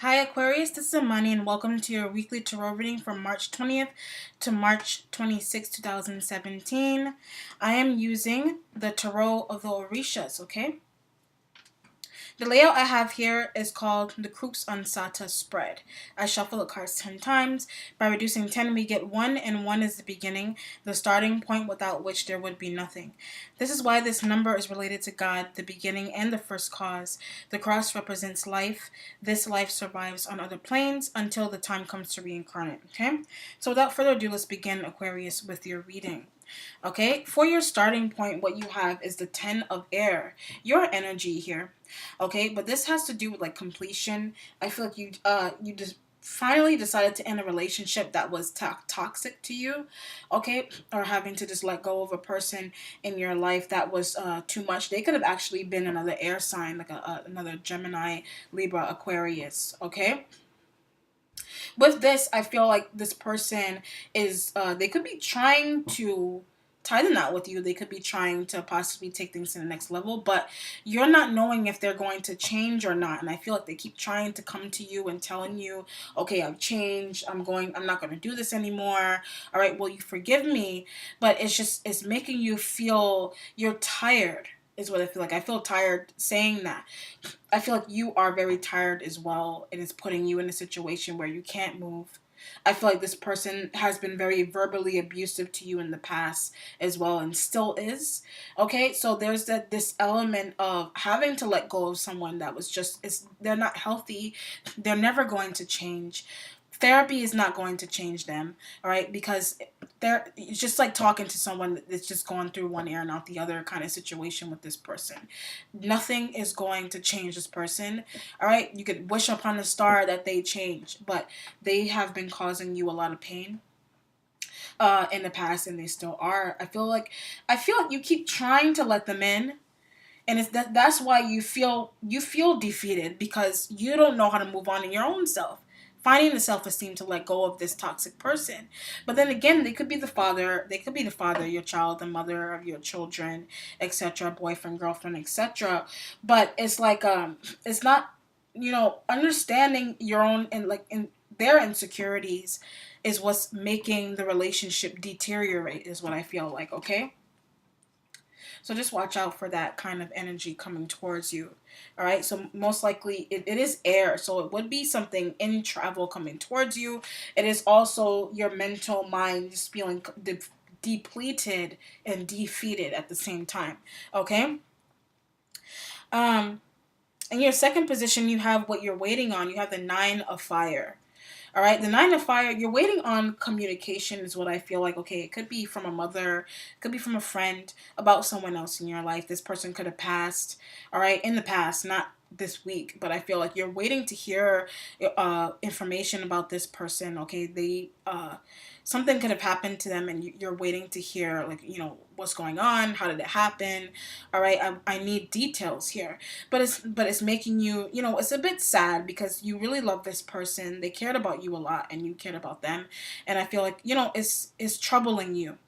Hi Aquarius, this is Amani and welcome to your weekly tarot reading from March 20th to March 26, 2017. I am using the tarot of the Orishas, okay? The layout I have here is called the Crux Ansata Spread. I shuffle the cards 10 times. By reducing 10, we get 1, and 1 is the beginning, the starting point without which there would be nothing. This is why this number is related to God, the beginning and the first cause. The cross represents life. This life survives on other planes until the time comes to reincarnate, okay? So without further ado, let's begin, Aquarius, with your reading. Okay, for your starting point, what you have is the 10 of air, your energy here. Okay, but this has to do with like completion. I feel like you just finally decided to end a relationship that was toxic to you, okay, or having to just let go of a person in your life that was too much. They could have actually been another air sign, like another Gemini, Libra, Aquarius, okay. With this, I feel like this person is they could be trying to tie the knot with you. They could be trying to possibly take things to the next level, but you're not knowing if they're going to change or not. And I feel like they keep trying to come to you and telling you, okay, I've changed, I'm not going to do this anymore, all right, will you forgive me? But it's making you feel you're tired, is what I feel like. I feel tired saying that. I feel like you are very tired as well, and it's putting you in a situation where you can't move. I feel like this person has been very verbally abusive to you in the past as well, and still is. Okay, so there's this element of having to let go of someone that was they're not healthy, they're never going to change. Therapy is not going to change them, all right? Because it's just like talking to someone that's just going through one ear and out the other kind of situation with this person. Nothing is going to change this person, all right? You could wish upon a star that they change, but they have been causing you a lot of pain in the past, and they still are. I feel like you keep trying to let them in, and that's why you feel defeated, because you don't know how to move on in your own self, finding the self-esteem to let go of this toxic person. But then again, they could be the father of your child, the mother of your children, etc., boyfriend, girlfriend, etc. But it's like it's not, understanding your own, and like in their insecurities is what's making the relationship deteriorate, is what I feel like, okay? So just watch out for that kind of energy coming towards you. All right. So most likely it is air. So it would be something in travel coming towards you. It is also your mental mind just feeling depleted and defeated at the same time. Okay. Um, in your second position, you have what you're waiting on. You have the 9 of fire. All right, the 9 of fire, you're waiting on communication, is what I feel like. Okay, it could be from a mother, it could be from a friend about someone else in your life. This person could have passed, all right, in the past, not this week, but I feel like you're waiting to hear information about this person. Okay, something could have happened to them, and you're waiting to hear, like, what's going on, how did it happen, all right. I need details here, but it's making you, it's a bit sad, because you really love this person, they cared about you a lot, and you cared about them, and I feel like, it's troubling you,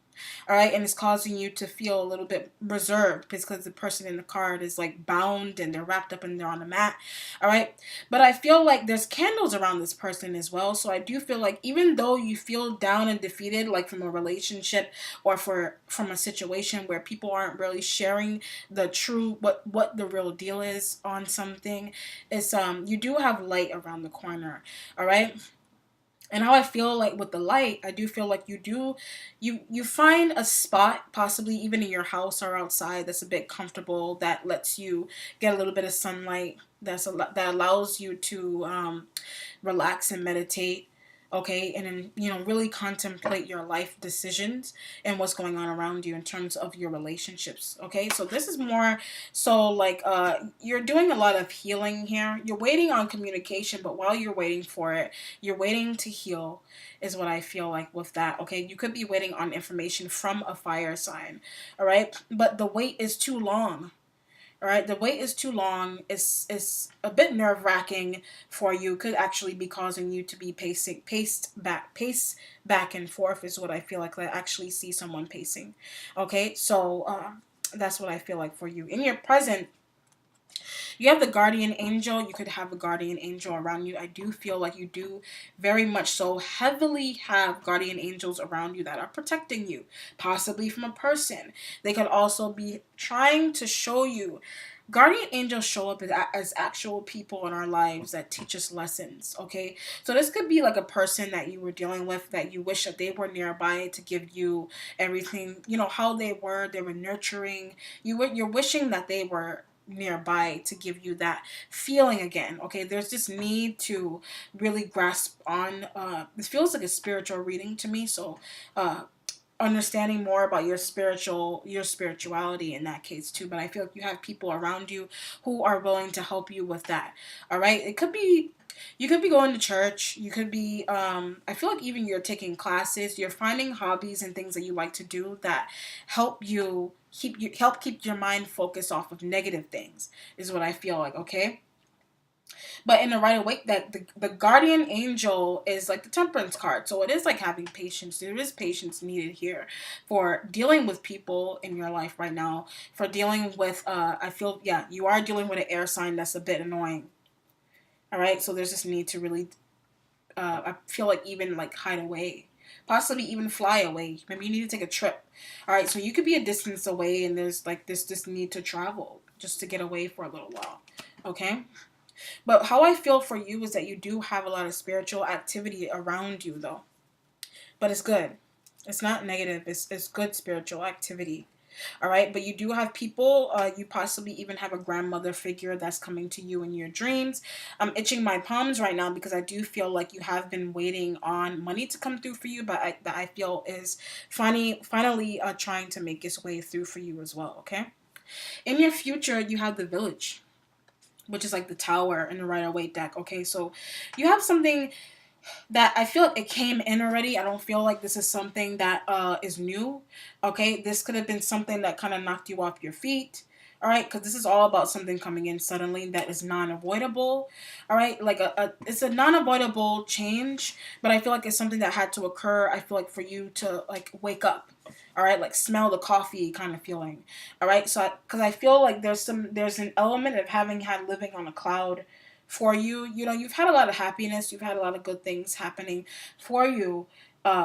all right, and it's causing you to feel a little bit reserved, because the person in the card is like bound, and they're wrapped up and they're on a mat, all right. But I feel like there's candles around this person as well, so I do feel like even though you feel down and defeated, like from a relationship or from a situation where people aren't really sharing the true, what the real deal is on something, is you do have light around the corner, all right. And how I feel like with the light, I do feel like you find a spot, possibly even in your house or outside, that's a bit comfortable, that lets you get a little bit of sunlight, that allows you to relax and meditate, okay, and then, really contemplate your life decisions and what's going on around you in terms of your relationships, okay. So this is more so like you're doing a lot of healing here. You're waiting on communication, but while you're waiting for it, you're waiting to heal, is what I feel like with that, okay. You could be waiting on information from a fire sign, all right, but the wait is too long. All right, the wait is too long. It's a bit nerve wracking for you. Could actually be causing you to be pace back and forth, is what I feel like. I actually see someone pacing. Okay, so that's what I feel like for you. In your present, You have the guardian angel. You could have a guardian angel around you. I do feel like you do very much so heavily have guardian angels around you that are protecting you, possibly from a person. They could also be trying to show you. Guardian angels show up as actual people in our lives that teach us lessons, okay? So this could be like a person that you were dealing with that you wish that they were nearby to give you everything, how they were nurturing. You're wishing that they were nearby to give you that feeling again, okay? There's this need to really grasp on, this feels like a spiritual reading to me, so understanding more about your spirituality in that case too. But I feel like you have people around you who are willing to help you with that. All right, it could be you could be going to church. You could be I feel like even you're taking classes, you're finding hobbies and things that you like to do that help keep your mind focused off of negative things, is what I feel like, okay? But in the right way, that the guardian angel is like the temperance card. So it is like having patience. There is patience needed here for dealing with people in your life right now. For dealing with, I feel, yeah, you are dealing with an air sign that's a bit annoying. All right. So there's this need to really, I feel like even like hide away. Possibly even fly away. Maybe you need to take a trip. All right. So you could be a distance away and there's like this need to travel just to get away for a little while. Okay. But how I feel for you is that you do have a lot of spiritual activity around you, though. But it's good. It's not negative. It's good spiritual activity. All right. But you do have people. You possibly even have a grandmother figure that's coming to you in your dreams. I'm itching my palms right now because I do feel like you have been waiting on money to come through for you, but that I feel is finally trying to make its way through for you as well. Okay. In your future, you have the village, which is like the tower in the Rider-Waite deck. Okay, so you have something that I feel like it came in already. I don't feel like this is something that is new. Okay, this could have been something that kind of knocked you off your feet. All right, because this is all about something coming in suddenly that is non-avoidable. All right, like it's a non-avoidable change, but I feel like it's something that had to occur. I feel like for you to like wake up. All right, like smell the coffee kind of feeling. All right, so because I feel like there's an element of having had living on a cloud for you. You've had a lot of happiness, you've had a lot of good things happening for you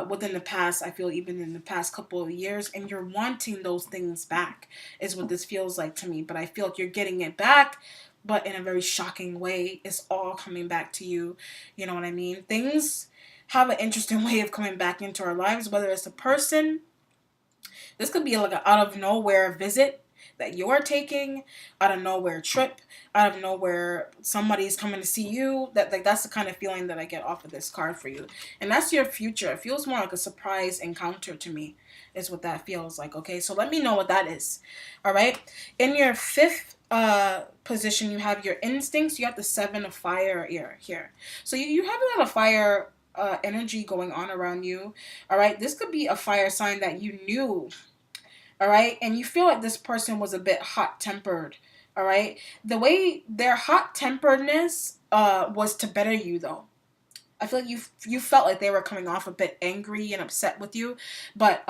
within the past, I feel even in the past couple of years, and you're wanting those things back is what this feels like to me. But I feel like you're getting it back, but in a very shocking way. It's all coming back to you. You know what I mean? Things have an interesting way of coming back into our lives, whether it's a person. This could be like an out of nowhere visit that you're taking, out of nowhere trip, out of nowhere somebody's coming to see you. That's the kind of feeling that I get off of this card for you. And that's your future. It feels more like a surprise encounter to me, is what that feels like. Okay, so let me know what that is. All right. In your fifth position, you have your instincts. You have the Seven of Fire here. So you have a lot of fire energy going on around you. All right, this could be a fire sign that you knew. All right, and you feel like this person was a bit hot tempered. All right, the way their hot temperedness was to better you, though. I feel like you felt like they were coming off a bit angry and upset with you, but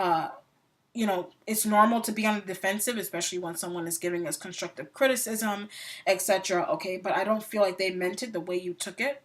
it's normal to be on the defensive, especially when someone is giving us constructive criticism, etc. Okay, but I don't feel like they meant it the way you took it.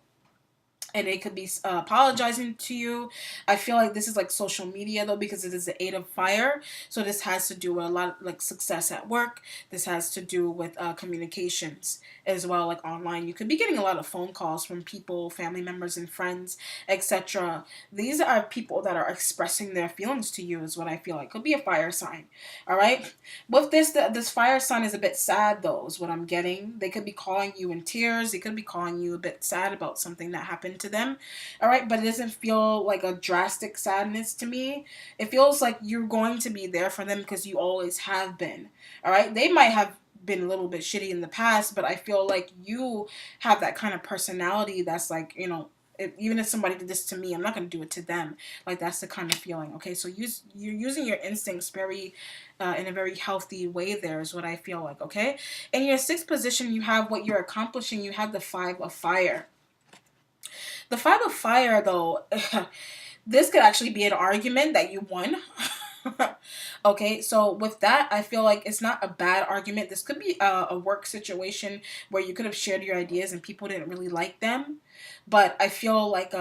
And they could be apologizing to you. I feel like this is like social media though, because it is the Eight of Fire. So this has to do with a lot of like success at work. This has to do with communications as well, like online. You could be getting a lot of phone calls from people, family members and friends, etc. These are people that are expressing their feelings to you, is what I feel like. Could be a fire sign. All right. With this fire sign is a bit sad though, is what I'm getting. They could be calling you in tears. They could be calling you a bit sad about something that happened to them. All right, but it doesn't feel like a drastic sadness to me. It feels like you're going to be there for them because you always have been. All right, they might have been a little bit shitty in the past, but I feel like you have that kind of personality that's like, even if somebody did this to me, I'm not going to do it to them. Like, that's the kind of feeling. Okay, so you're using your instincts very in a very healthy way. There is what I feel like. Okay, in your sixth position, you have what you're accomplishing. You have the Five of Fire. The Five of Fire, though, this could actually be an argument that you won. Okay, so with that, I feel like it's not a bad argument. This could be a work situation where you could have shared your ideas and people didn't really like them. But I feel like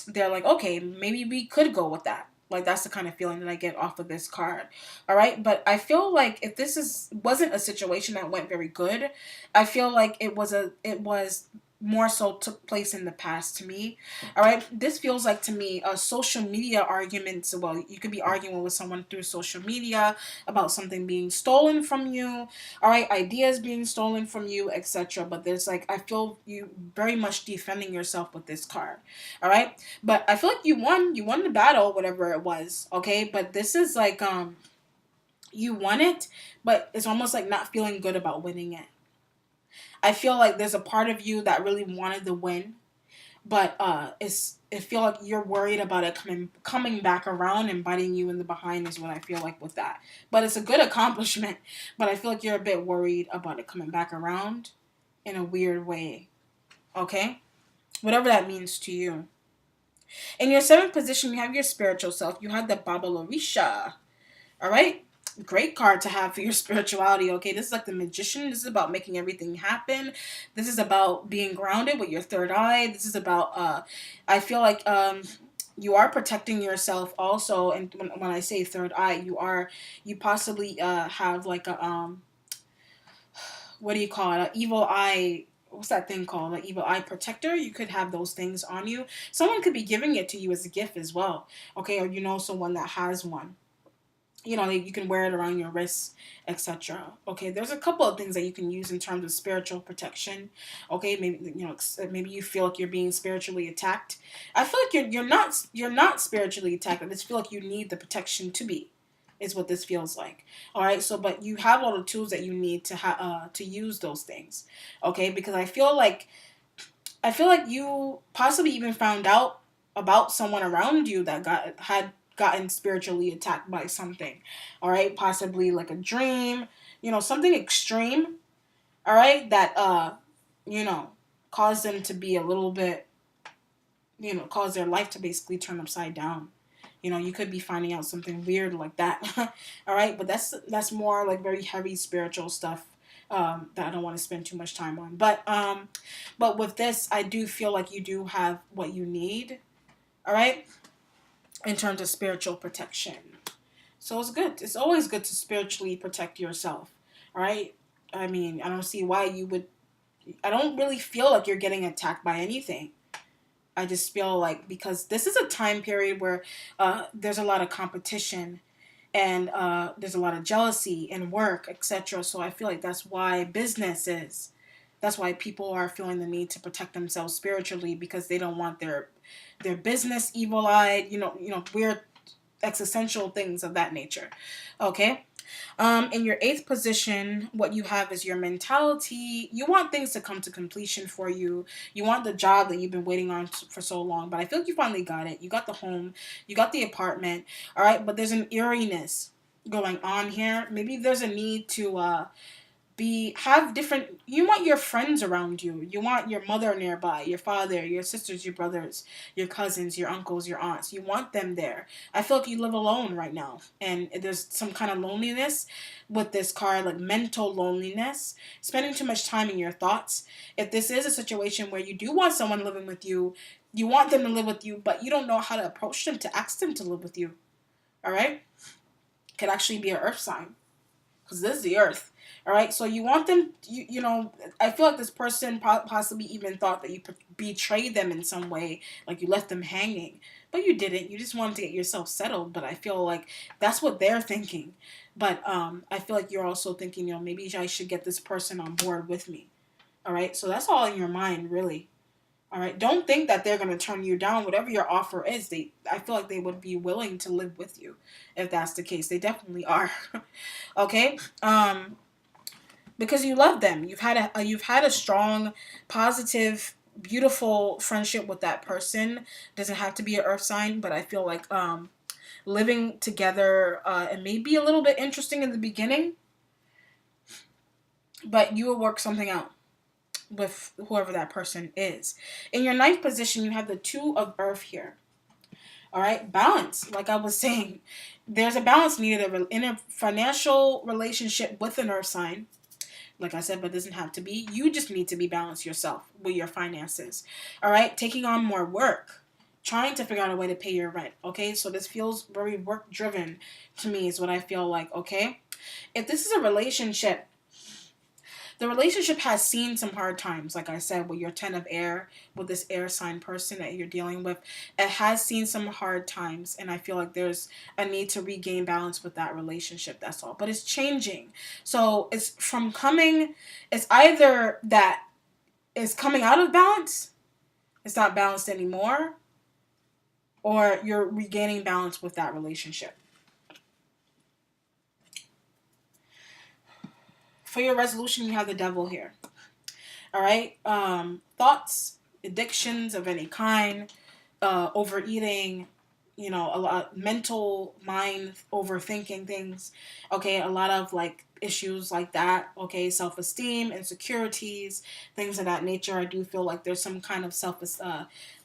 they're like, okay, maybe we could go with that. Like that's the kind of feeling that I get off of this card. All right, but I feel like if this is wasn't a situation that went very good, I feel like it was more so took place in the past to me. All right, this feels like to me a social media argument. Well, you could be arguing with someone through social media about something being stolen from you. All right, ideas being stolen from you, etc. But there's like I feel you very much defending yourself with this card. All right, but I feel like you won the battle, whatever it was. Okay, but this is like you won it, but it's almost like not feeling good about winning it. I feel like there's a part of you that really wanted the win, but it feel like you're worried about it coming back around and biting you in the behind is what I feel like with that. But it's a good accomplishment, but I feel like you're a bit worried about it coming back around in a weird way. Okay? Whatever that means to you. In your seventh position, you have your spiritual self. You have the Baba Orisha. All right? Great card to have for your spirituality. Okay, this is like the magician. This is about making everything happen. This is about being grounded with your third eye. This is about I feel like you are protecting yourself also. And when I say third eye, you possibly have like a what do you call it, an evil eye. What's that thing called? An evil eye protector. You could have those things on you. Someone could be giving it to you as a gift as well. Okay, or you know someone that has one. You know, you can wear it around your wrists, etc. Okay, there's a couple of things that you can use in terms of spiritual protection. Okay, maybe maybe you feel like you're being spiritually attacked. I feel like you're not spiritually attacked. I just feel like you need the protection to be, is what this feels like. All right, so but you have all the tools that you need to use those things. Okay, because I feel like you possibly even found out about someone around you that had gotten spiritually attacked by something. All right, possibly like a dream, something extreme. All right, that you know, caused them to be a little bit, caused their life to basically turn upside down. You could be finding out something weird like that. All right, but that's more like very heavy spiritual stuff that I don't want to spend too much time on. But with this, I do feel like you do have what you need. All right, in terms of spiritual protection. So it's good. It's always good to spiritually protect yourself. All right. I mean, I don't see why you would. I don't really feel like you're getting attacked by anything. I just feel like because this is a time period where there's a lot of competition and there's a lot of jealousy in work, etc. So I feel like that's why business is. That's why people are feeling the need to protect themselves spiritually because they don't want their business evil eyed. Weird existential things of that nature. Okay. In your eighth position, what you have is your mentality. You want things to come to completion for you. You want the job that you've been waiting on for so long, but I feel like you finally got it. You got the home, you got the apartment, all right, but there's an eeriness going on here. Maybe there's a need to have different. You want your friends around you. You want your mother nearby, your father, your sisters, your brothers, your cousins, your uncles, your aunts. You want them there. I feel like you live alone right now, and there's some kind of loneliness with this card, like mental loneliness, spending too much time in your thoughts. If this is a situation where you do want someone living with you, you want them to live with you, but you don't know how to approach them to ask them to live with you. All right, could actually be an earth sign because this is the earth. All right, so you want them. I feel like this person possibly even thought that you betrayed them in some way, like you left them hanging, but you didn't. You just wanted to get yourself settled. But I feel like that's what they're thinking. But I feel like you're also thinking, maybe I should get this person on board with me. All right, so that's all in your mind, really. All right, don't think that they're gonna turn you down. Whatever your offer is, I feel like they would be willing to live with you, if that's the case. They definitely are. Okay. Because you love them. You've had a strong, positive, beautiful friendship with that person. Doesn't have to be an earth sign, but I feel like living together it may be a little bit interesting in the beginning, but you will work something out with whoever that person is. In your ninth position, you have the two of earth here. All right, balance. Like I was saying, there's a balance needed in a financial relationship with an earth sign. Like I said, but it doesn't have to be. You just need to be balanced yourself with your finances. All right, taking on more work, trying to figure out a way to pay your rent. Okay, so this feels very work driven to me, is what I feel like. Okay, if this is a relationship, the relationship has seen some hard times, like I said, with your 10 of air, with this air sign person that you're dealing with. It has seen some hard times, and I feel like there's a need to regain balance with that relationship. That's all. But it's changing. So it's either that it's coming out of balance, it's not balanced anymore, or you're regaining balance with that relationship. For your resolution, you have the devil here. All right. Thoughts, addictions of any kind, overeating, a lot mental mind overthinking things. Okay, a lot of like issues like that. Okay, self-esteem, insecurities, things of that nature. I do feel like there's some kind of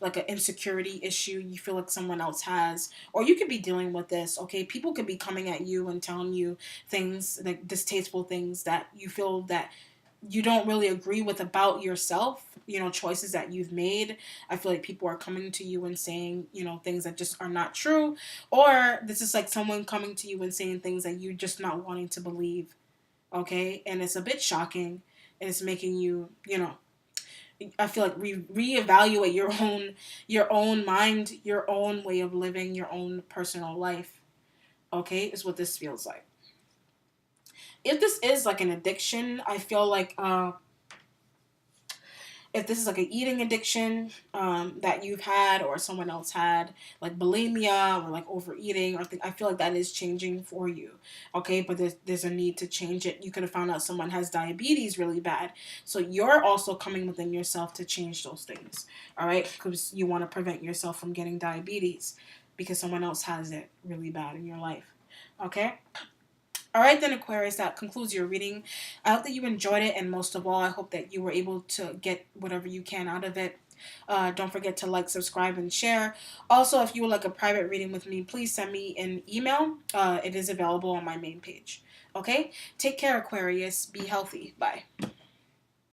like an insecurity issue you feel like someone else has, or you could be dealing with this. Okay, people could be coming at you and telling you things, like distasteful things that you feel that you don't really agree with about yourself, choices that you've made. I feel like people are coming to you and saying, things that just are not true. Or this is like someone coming to you and saying things that you're just not wanting to believe. Okay? And it's a bit shocking. And it's making you, I feel like reevaluate your own mind, your own way of living, your own personal life. Okay? Is what this feels like. If this is like an addiction, I feel like if this is like an eating addiction that you've had or someone else had, like bulimia or like overeating, I feel like that is changing for you. Okay, but there's a need to change it. You could have found out someone has diabetes really bad, so you're also coming within yourself to change those things. All right, because you want to prevent yourself from getting diabetes because someone else has it really bad in your life. Okay. All right, then, Aquarius, that concludes your reading. I hope that you enjoyed it, and most of all, I hope that you were able to get whatever you can out of it. Don't forget to like, subscribe, and share. Also, if you would like a private reading with me, please send me an email. It is available on my main page. Okay? Take care, Aquarius. Be healthy. Bye.